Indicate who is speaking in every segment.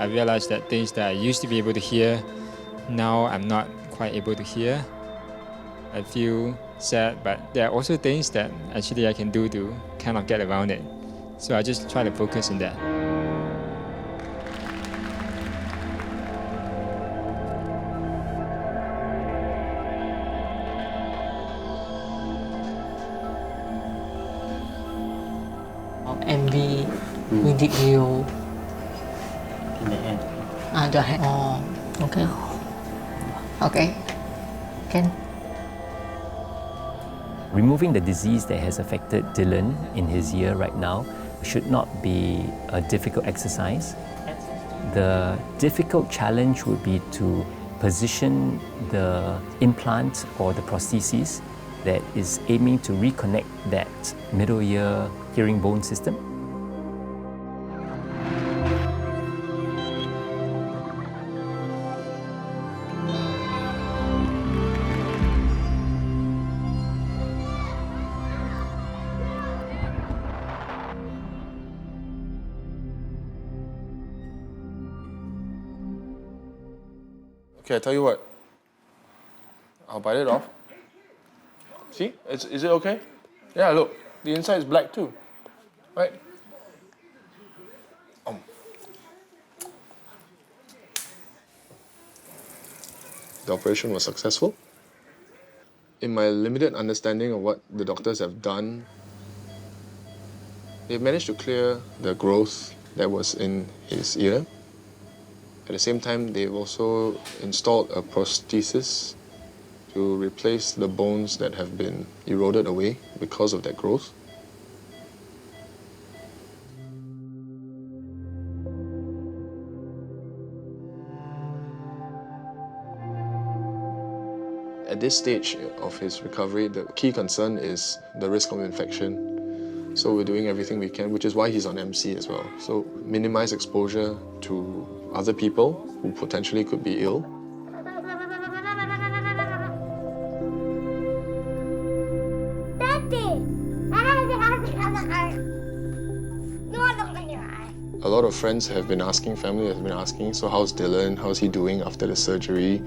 Speaker 1: I realized that things that I used to be able to hear, now I'm not quite able to hear. I feel sad, but there are also things that actually I can do to kind of get around it. So I just try to focus on that.
Speaker 2: And we did you
Speaker 3: In the end.
Speaker 2: the hand. Oh, okay. Okay. Can.
Speaker 3: Removing the disease that has affected Dylan in his ear right now should not be a difficult exercise. The difficult challenge would be to position the implant or the prosthesis that is aiming to reconnect that middle ear hearing bone system.
Speaker 4: Okay, I tell you what. I'll bite it off. See? Is it okay? Yeah, look. The inside is black too. Right? The operation was successful. In my limited understanding of what the doctors have done, they've managed to clear the growth that was in his ear. At the same time, they've also installed a prosthesis to replace the bones that have been eroded away because of that growth. At this stage of his recovery, the key concern is the risk of infection. So we're doing everything we can, which is why he's on MC as well. So minimize exposure to other people who potentially could be ill. A lot of friends have been asking, family has been asking, so how's Dylan? How's he doing after the surgery?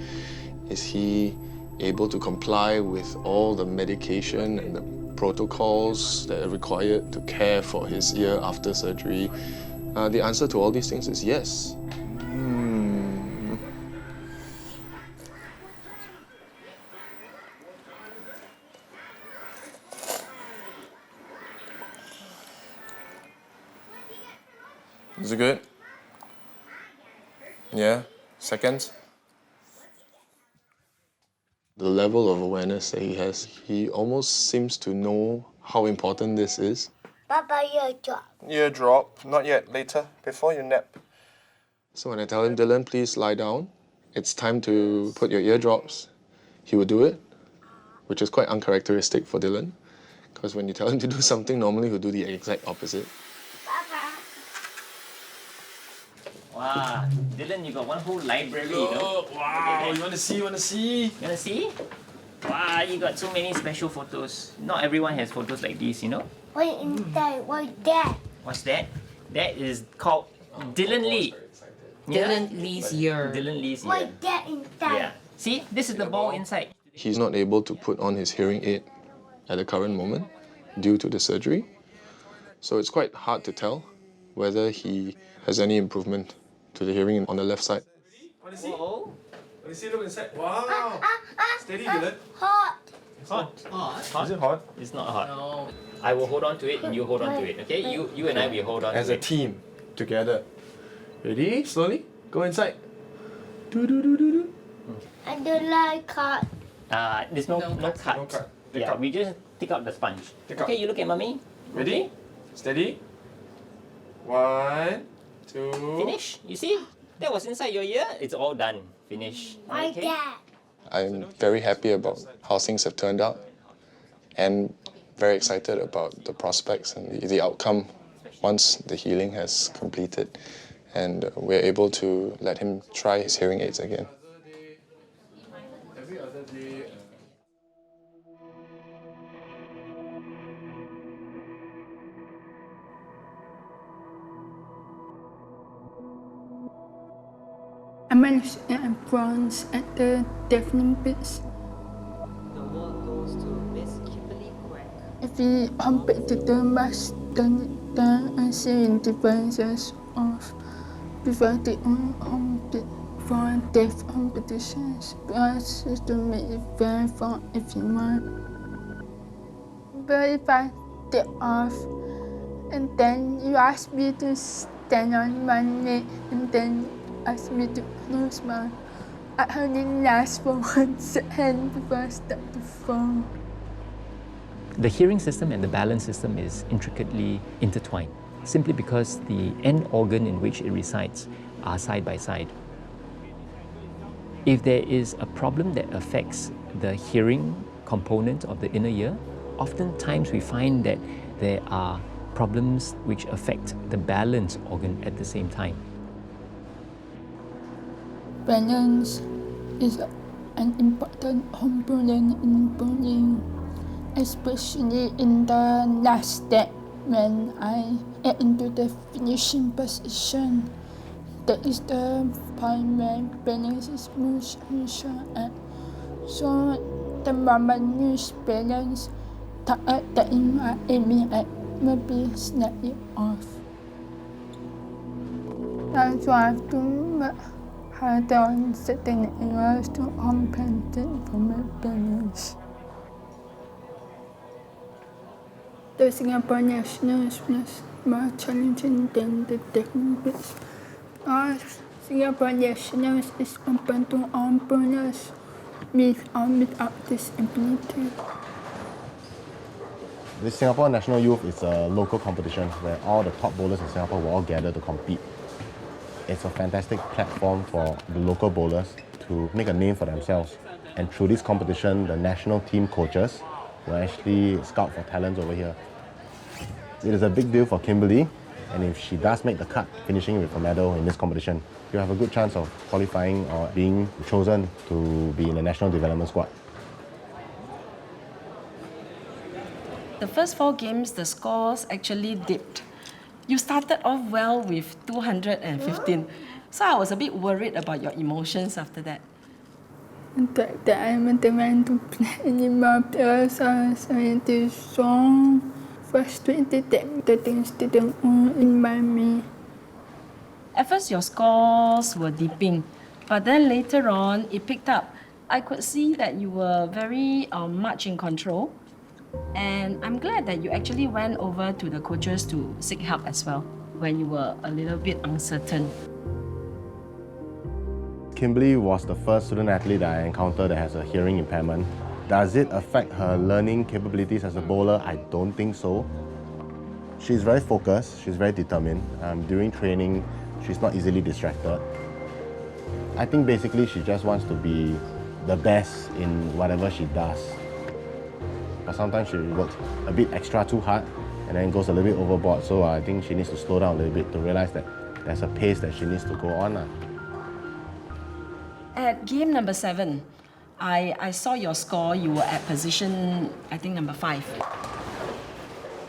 Speaker 4: Is he able to comply with all the medication and the protocols that are required to care for his ear after surgery? The answer to all these things is yes. Is it good? Yeah? Seconds? The level of awareness that he has, he almost seems to know how important this is.
Speaker 5: Papa, eardrop.
Speaker 4: Eardrop? Not yet, later, before you nap. So when I tell him, Dylan, please lie down, it's time to put your eardrops, he will do it, which is quite uncharacteristic for Dylan, because when you tell him to do something, normally he'll do the exact opposite.
Speaker 5: Papa.
Speaker 3: Wow, Dylan, you got one whole library, you know?
Speaker 4: Wow,
Speaker 3: Okay.
Speaker 4: you want to see? You want to see?
Speaker 3: You wanna see? Wow, you got so many special photos. Not everyone has photos like these, you know?
Speaker 5: What inside? What's that?
Speaker 3: What's that? That is called Dylan Lee.
Speaker 2: Dylan Lee's ear.
Speaker 3: Dylan Lee's ear.
Speaker 5: What's that inside?
Speaker 3: Yeah. See, this is the ball inside.
Speaker 4: He's not able to put on his hearing aid at the current moment due to the surgery. So it's quite hard to tell whether he has any improvement to the hearing on the left side.
Speaker 3: Want to see? Whoa.
Speaker 4: Want to see? Look inside. Wow. Steady, Dylan.
Speaker 5: Hot.
Speaker 3: Hot. Hot.
Speaker 4: Is it hot?
Speaker 3: It's not hot.
Speaker 2: No.
Speaker 3: I will hold on to it and you hold on to it, okay? You and I will hold on
Speaker 4: As
Speaker 3: to
Speaker 4: a
Speaker 3: it.
Speaker 4: team, together. Ready? Slowly. Go inside. Do do do do do.
Speaker 5: I don't like hot.
Speaker 3: There's no
Speaker 2: No cut.
Speaker 3: cut.
Speaker 4: No cut. Take
Speaker 3: Yeah,
Speaker 4: out.
Speaker 3: we just take out the sponge.
Speaker 4: Take
Speaker 3: Okay,
Speaker 4: out.
Speaker 3: you look at mommy.
Speaker 4: Ready? Steady. 1, 2.
Speaker 3: Finish. You see? That was inside your ear. It's all done. Finish.
Speaker 5: Why
Speaker 3: Okay.
Speaker 5: that?
Speaker 4: I'm very happy about how things have turned out and very excited about the prospects and the outcome once the healing has completed and we're able to let him try his hearing aids again. Every other day.
Speaker 6: managed to get a bronze at the Deaflympics.
Speaker 2: The award goes to Miss Kimberly Quack.
Speaker 6: Every competitor must done and seeing differences of before they only compete for deaf competitions, because to make it fair for everyone. But if I take off and then you ask me to stand on one leg and then ask me to close one, I only last for 1 second before I start to fall.
Speaker 3: The hearing system and the balance system is intricately intertwined, simply because the end organ in which it resides are side by side. If there is a problem that affects the hearing component of the inner ear, oftentimes we find that there are problems which affect the balance organ at the same time.
Speaker 6: Balance is an important component in bowling, especially in the last step when I get into the finishing position. That is the point where balance is most crucial at. So the moment you lose balance, the aim you are aiming at will be slightly off. That's why I have to work harder on certain areas to compensate for my balance. The Singapore Nationals was more challenging than the Deaflympics, because Singapore Nationals is open to all bowlers with or without disability.
Speaker 7: The Singapore National Youth is a local competition where all the top bowlers in Singapore will all gather to compete. It's a fantastic platform for the local bowlers to make a name for themselves. And through this competition, the national team coaches will actually scout for talents over here. It is a big deal for Kimberly, and if she does make the cut, finishing with a medal in this competition, you have a good chance of qualifying or being chosen to be in the national development squad.
Speaker 8: The first 4 games, the scores actually dipped. You started off well with 215, so I was a bit worried about your emotions after that.
Speaker 6: That I didn't want to play anymore because I was already so frustrated that the things didn't invite me.
Speaker 8: At first, your scores were dipping, but then later on, it picked up. I could see that you were very much in control. And I'm glad that you actually went over to the coaches to seek help as well when you were a little bit uncertain.
Speaker 7: Kimberly was the first student athlete that I encountered that has a hearing impairment. Does it affect her learning capabilities as a bowler? I don't think so. She's very focused, she's very determined. During training, she's not easily distracted. I think basically she just wants to be the best in whatever she does. But sometimes she works a bit extra too hard and then goes a little bit overboard. So I think she needs to slow down a little bit to realize that there's a pace that she needs to go on.
Speaker 8: At game number 7, I saw your score. You were at position, I think, number 5.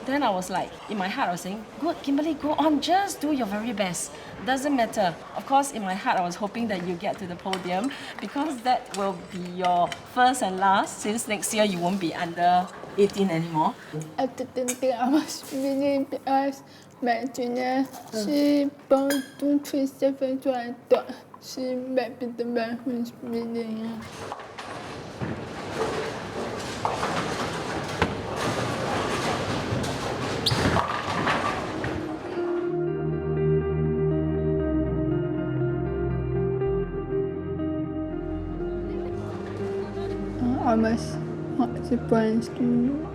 Speaker 8: Then I was like, in my heart, I was saying, good, Kimberly, go on, just do your very best. Doesn't matter. Of course, in my heart, I was hoping that you get to the podium because that will be your first and last, since next year you won't be under 18 anymore.
Speaker 6: I didn't think I was winning because my junior, she bowled 237, so I thought she might be the one who's winning. I was not surprised to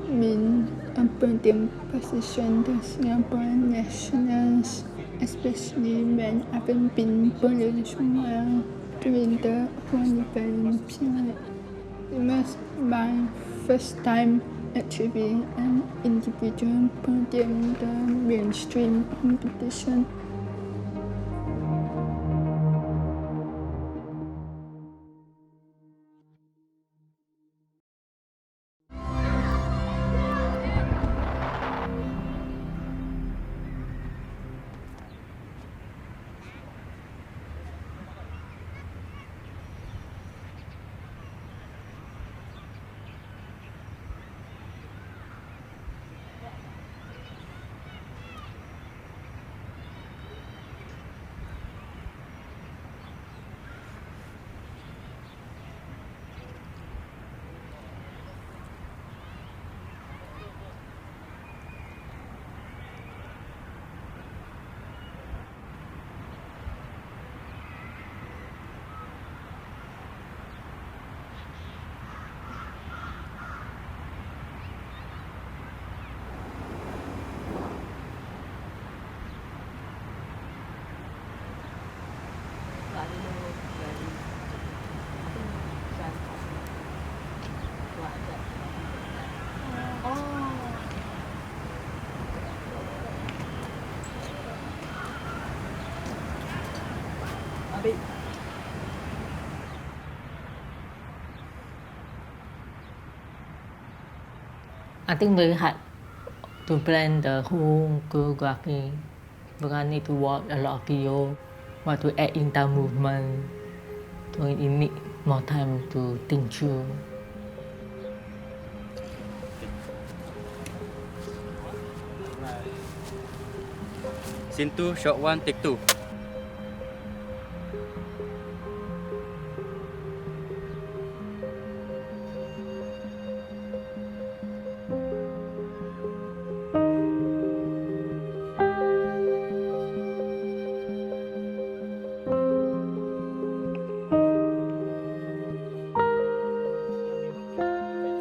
Speaker 6: win a podium position in the Singapore Nationals, especially when I haven't been bowling so well during the qualifying period. It was my first time achieving an individual podium in the mainstream competition.
Speaker 9: I think very hard to plan the whole choreography because I need to watch a lot of video, what to add in time movement, so it need more time to think through.
Speaker 10: Scene 2, shot 1, take 2.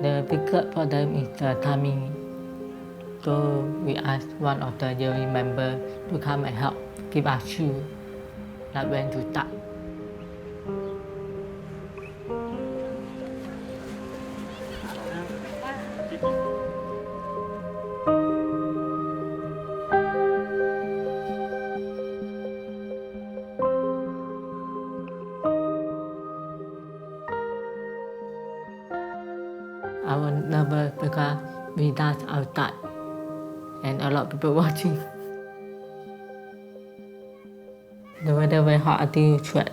Speaker 9: The difficult for them is the timing. So we asked one of the jury members to come and help give us cue, like when to start. I was nervous because we dance outside and a lot of people watching. The weather very hot until sweat.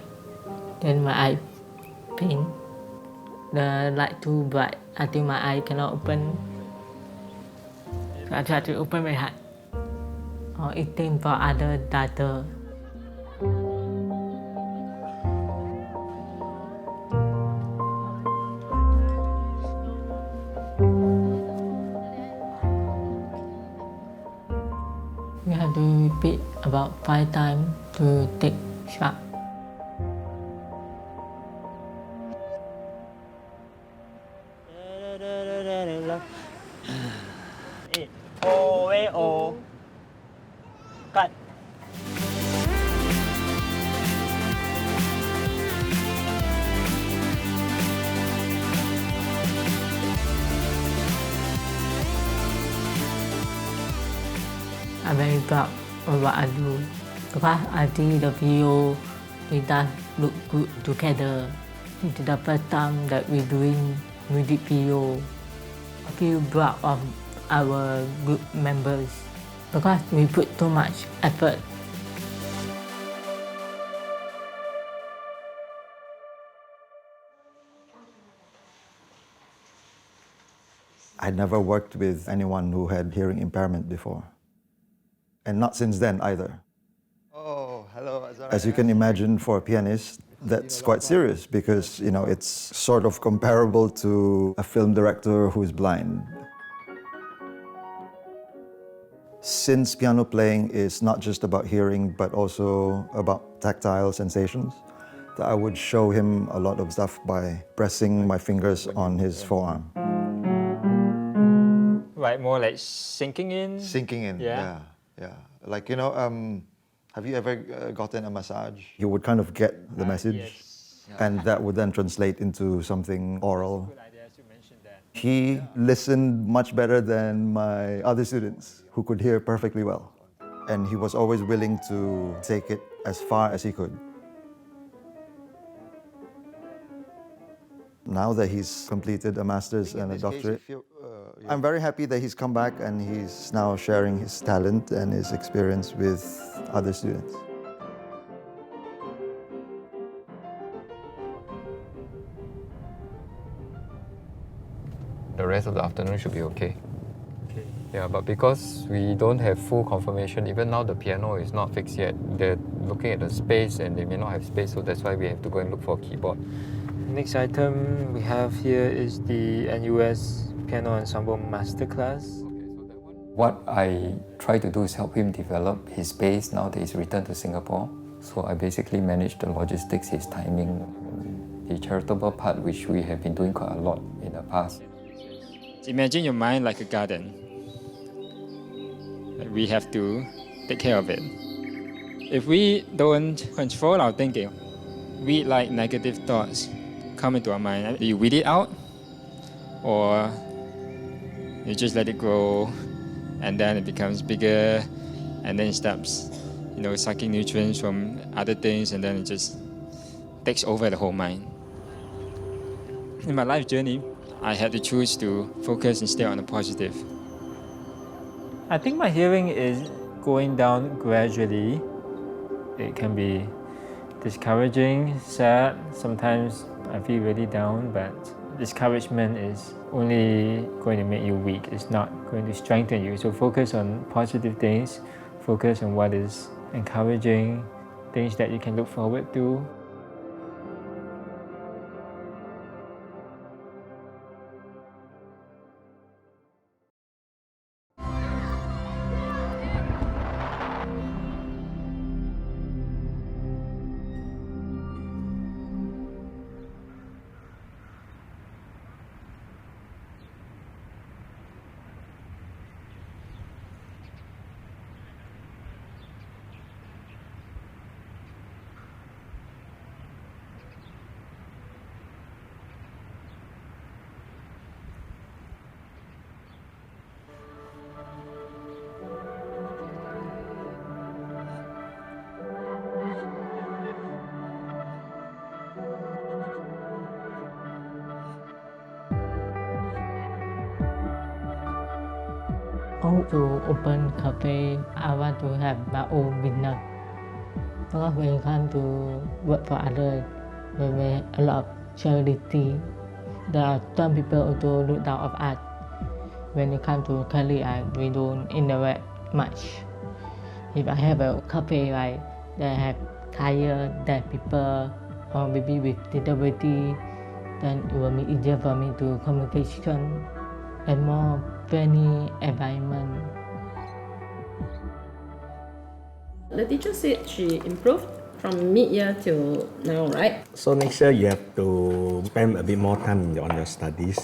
Speaker 9: Then my eye pain. The light too bright until my eye cannot open. So I try to open very hard. Or eating for other dancers. We have to repeat about 5 times to take shot.
Speaker 10: E04, cut.
Speaker 9: I'm very proud of what I do because I see the video we dance look good together. It's the first time that we're doing music video. I feel proud of our group members because we put too much effort.
Speaker 11: I never worked with anyone who had hearing impairment before. And not since then either.
Speaker 12: Oh, hello.
Speaker 11: As you can imagine, for a pianist, that's quite serious because, you know, it's sort of comparable to a film director who's blind. Since piano playing is not just about hearing, but also about tactile sensations, I would show him a lot of stuff by pressing my fingers on his forearm.
Speaker 1: Right, more like sinking in?
Speaker 12: Sinking in, yeah. Like, you know, have you ever gotten a massage?
Speaker 11: He would kind of get the message,
Speaker 1: Yes.
Speaker 11: and that would then translate into something oral.
Speaker 1: Good idea to mention that.
Speaker 11: He listened much better than my other students who could hear perfectly well. And he was always willing to take it as far as he could. Now that he's completed a master's and a doctorate, I'm very happy that he's come back and he's now sharing his talent and his experience with other students.
Speaker 13: The rest of the afternoon should be okay. Yeah, but because we don't have full confirmation, even now the piano is not fixed yet. They're looking at the space and they may not have space, so that's why we have to go and look for a keyboard.
Speaker 1: Next item we have here is the NUS Piano Ensemble Masterclass.
Speaker 13: What I try to do is help him develop his bass now that he's returned to Singapore. So I basically manage the logistics, his timing, the charitable part, which we have been doing quite a lot in the past.
Speaker 1: Imagine your mind like a garden. We have to take care of it. If we don't control our thinking, we like negative thoughts come into our mind. You weed it out, or you just let it grow, and then it becomes bigger, and then it stops, sucking nutrients from other things, and then it just takes over the whole mind. In my life journey, I had to choose to focus instead on the positive.
Speaker 14: I think my hearing is going down gradually. It can be discouraging, sad. Sometimes I feel really down, but discouragement is only going to make you weak. It's not going to strengthen you. So focus on positive things, focus on what is encouraging, things that you can look forward to.
Speaker 9: I want to open cafe. I want to have my own business. Because when you come to work for others, there may a lot of charity. There are some people also look down on us. When you come to career, we don't interact much. If I have a cafe, right, they have higher than people or maybe with disability, then it will be easier for me to communication and more friendly environment.
Speaker 8: The teacher said she improved from mid-year till now, right?
Speaker 15: So next year you have to spend a bit more time on your studies.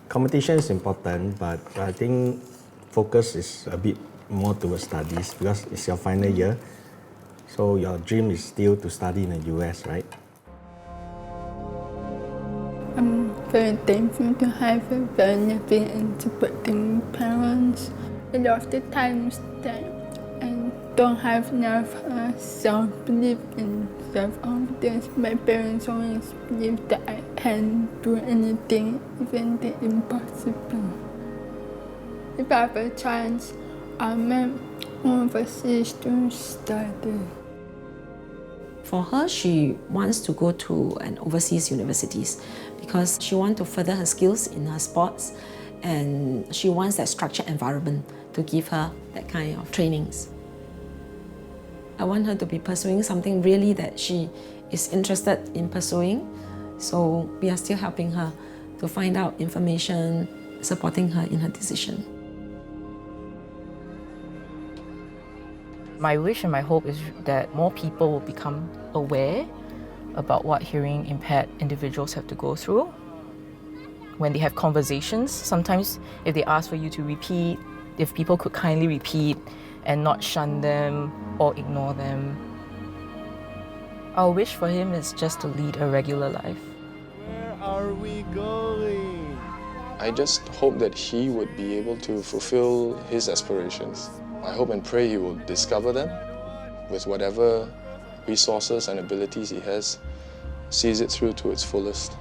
Speaker 15: Competition is important, but I think focus is a bit more towards studies because it's your final year. So your dream is still to study in the US, right?
Speaker 6: I'm very thankful to have a very loving and supporting parents. A lot of the times that I don't have enough self-belief and self-confidence, my parents always believe that I can do anything, even the impossible. If I have a chance, I'm overseas to study.
Speaker 8: For her, she wants to go to an overseas universities because she wants to further her skills in her sports, and she wants that structured environment to give her that kind of trainings. I want her to be pursuing something really that she is interested in pursuing, so we are still helping her to find out information, supporting her in her decision.
Speaker 16: My wish and my hope is that more people will become aware about what hearing impaired individuals have to go through. When they have conversations, sometimes if they ask for you to repeat, if people could kindly repeat and not shun them or ignore them. Our wish for him is just to lead a regular life.
Speaker 7: Where are we going?
Speaker 4: I just hope that he would be able to fulfill his aspirations. I hope and pray he will discover them with whatever resources and abilities he has, sees it through to its fullest.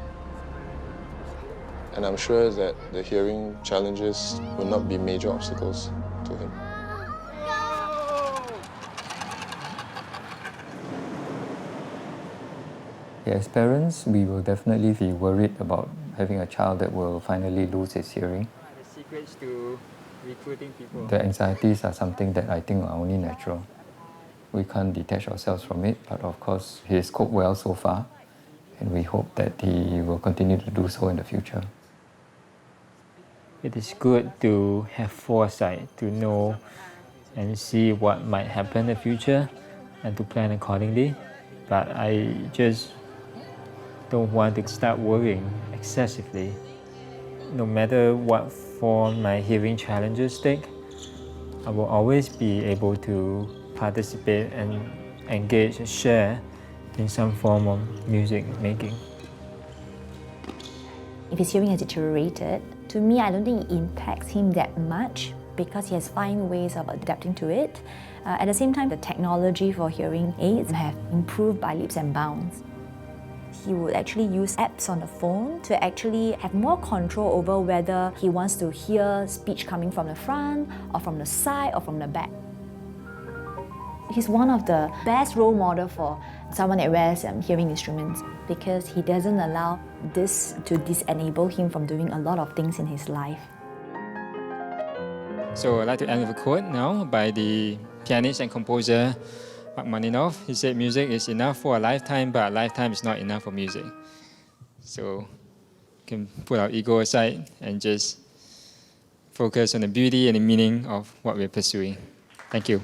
Speaker 4: And I'm sure that the hearing challenges will not be major obstacles to him.
Speaker 13: As parents, we will definitely be worried about having a child that will finally lose his hearing.
Speaker 1: The secrets to recruiting people.
Speaker 13: The anxieties are something that I think are only natural. We can't detach ourselves from it, but of course, he has coped well so far, and we hope that he will continue to do so in the future.
Speaker 14: It is good to have foresight, to know and see what might happen in the future and to plan accordingly. But I just don't want to start worrying excessively. No matter what form my hearing challenges take, I will always be able to participate and engage and share in some form of music making.
Speaker 17: If his hearing has deteriorated, to me, I don't think it impacts him that much because he has found ways of adapting to it. At the same time, the technology for hearing aids have improved by leaps and bounds. he would actually use apps on the phone to actually have more control over whether he wants to hear speech coming from the front or from the side or from the back. He's one of the best role model for someone that wears hearing instruments because he doesn't allow this to disable him from doing a lot of things in his life.
Speaker 1: So I'd like to end with a quote now by the pianist and composer Rachmaninoff. He said, "Music is enough for a lifetime, but a lifetime is not enough for music." So we can put our ego aside and just focus on the beauty and the meaning of what we're pursuing. Thank you.